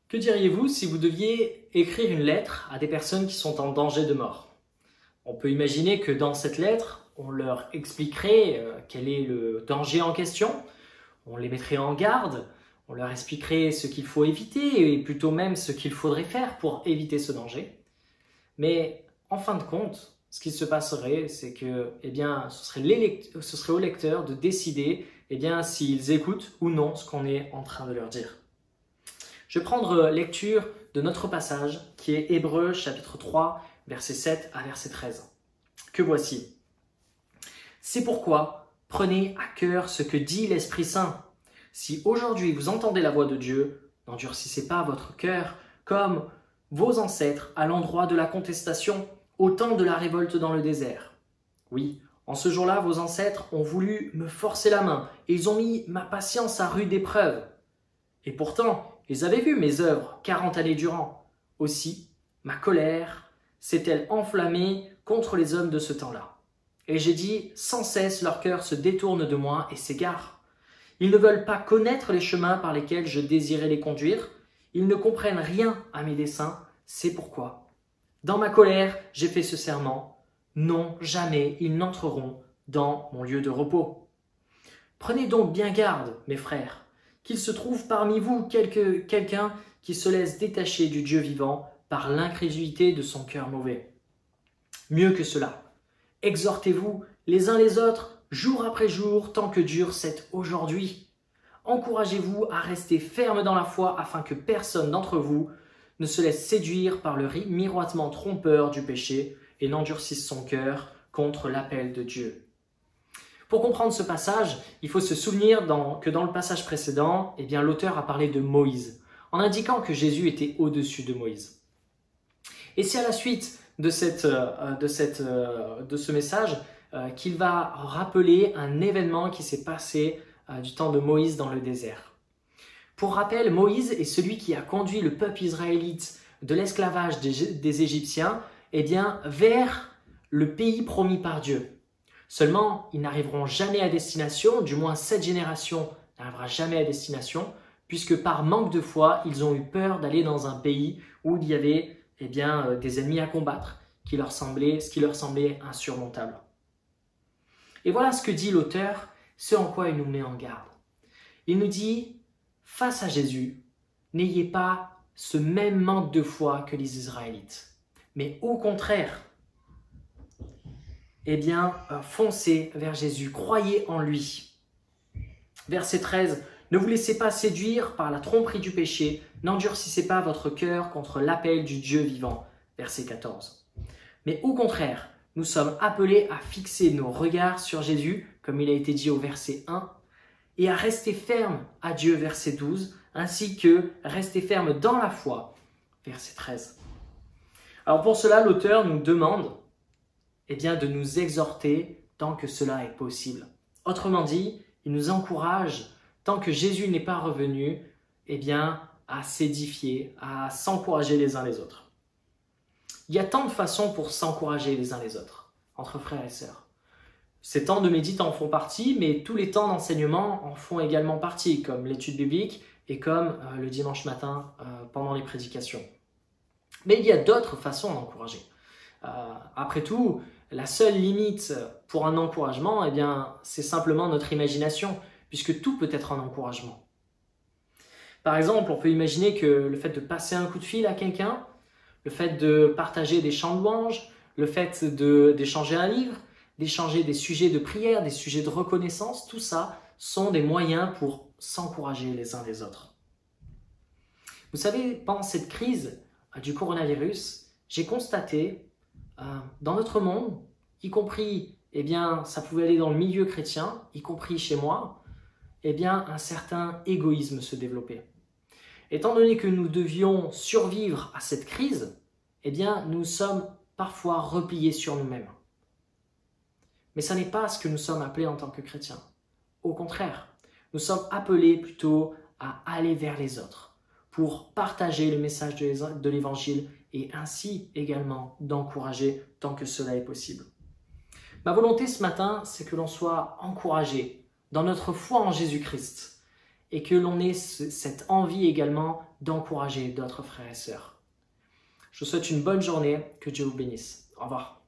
Que diriez-vous si vous deviez écrire une lettre à des personnes qui sont en danger de mort? On peut imaginer que dans cette lettre, on leur expliquerait quel est le danger en question, on les mettrait en garde, on leur expliquerait ce qu'il faut éviter et plutôt même ce qu'il faudrait faire pour éviter ce danger. Mais en fin de compte, ce qui se passerait, c'est que ce serait au lecteur de décider s'ils écoutent ou non ce qu'on est en train de leur dire. Je vais prendre lecture de notre passage qui est Hébreux chapitre 3, versets 7 à verset 13. Que voici. C'est pourquoi prenez à cœur ce que dit l'Esprit Saint. Si aujourd'hui vous entendez la voix de Dieu, n'endurcissez pas votre cœur comme vos ancêtres à l'endroit de la contestation au temps de la révolte dans le désert. Oui, en ce jour-là, vos ancêtres ont voulu me forcer la main et ils ont mis ma patience à rude épreuve. Et pourtant, ils avaient vu mes œuvres 40 années durant. Aussi, ma colère s'est-elle enflammée contre les hommes de ce temps-là. Et j'ai dit, sans cesse leur cœur se détourne de moi et s'égare. Ils ne veulent pas connaître les chemins par lesquels je désirais les conduire. Ils ne comprennent rien à mes desseins. C'est pourquoi, dans ma colère, j'ai fait ce serment. Non, jamais ils n'entreront dans mon lieu de repos. Prenez donc bien garde, mes frères, qu'il se trouve parmi vous quelqu'un qui se laisse détacher du Dieu vivant par l'incrédulité de son cœur mauvais. Mieux que cela, exhortez-vous les uns les autres, jour après jour, tant que dure cet aujourd'hui. Encouragez-vous à rester ferme dans la foi afin que personne d'entre vous ne se laisse séduire par le miroitement trompeur du péché et n'endurcisse son cœur contre l'appel de Dieu. Pour comprendre ce passage, il faut se souvenir que dans le passage précédent, l'auteur a parlé de Moïse, en indiquant que Jésus était au-dessus de Moïse. Et c'est à la suite de ce message qu'il va rappeler un événement qui s'est passé du temps de Moïse dans le désert. Pour rappel, Moïse est celui qui a conduit le peuple israélite de l'esclavage des Égyptiens vers le pays promis par Dieu. Seulement, ils n'arriveront jamais à destination, du moins cette génération n'arrivera jamais à destination, puisque par manque de foi, ils ont eu peur d'aller dans un pays où il y avait des ennemis à combattre, ce qui leur semblait insurmontable. Et voilà ce que dit l'auteur, ce en quoi il nous met en garde. Il nous dit, face à Jésus, n'ayez pas ce même manque de foi que les Israélites, mais au contraire, foncez vers Jésus, croyez en lui. Verset 13, ne vous laissez pas séduire par la tromperie du péché, n'endurcissez pas votre cœur contre l'appel du Dieu vivant. Verset 14. Mais au contraire, nous sommes appelés à fixer nos regards sur Jésus, comme il a été dit au verset 1, et à rester ferme à Dieu, verset 12, ainsi que rester ferme dans la foi, verset 13. Alors pour cela, l'auteur nous demande de nous exhorter tant que cela est possible. Autrement dit, il nous encourage, tant que Jésus n'est pas revenu, à s'édifier, à s'encourager les uns les autres. Il y a tant de façons pour s'encourager les uns les autres, entre frères et sœurs. Ces temps de médite en font partie, mais tous les temps d'enseignement en font également partie, comme l'étude biblique et comme le dimanche matin pendant les prédications. Mais il y a d'autres façons d'encourager. Après tout, la seule limite pour un encouragement, c'est simplement notre imagination, puisque tout peut être un encouragement. Par exemple, on peut imaginer que le fait de passer un coup de fil à quelqu'un, le fait de partager des chants de louange, le fait d'échanger un livre, d'échanger des sujets de prière, des sujets de reconnaissance, tout ça sont des moyens pour s'encourager les uns les autres. Vous savez, pendant cette crise du coronavirus, j'ai constaté dans notre monde, y compris, ça pouvait aller dans le milieu chrétien, y compris chez moi, un certain égoïsme se développait. Étant donné que nous devions survivre à cette crise, nous sommes parfois repliés sur nous-mêmes. Mais ce n'est pas ce que nous sommes appelés en tant que chrétiens. Au contraire, nous sommes appelés plutôt à aller vers les autres, pour partager le message de l'Évangile et ainsi également d'encourager tant que cela est possible. Ma volonté ce matin, c'est que l'on soit encouragé dans notre foi en Jésus-Christ et que l'on ait cette envie également d'encourager d'autres frères et sœurs. Je vous souhaite une bonne journée, que Dieu vous bénisse. Au revoir.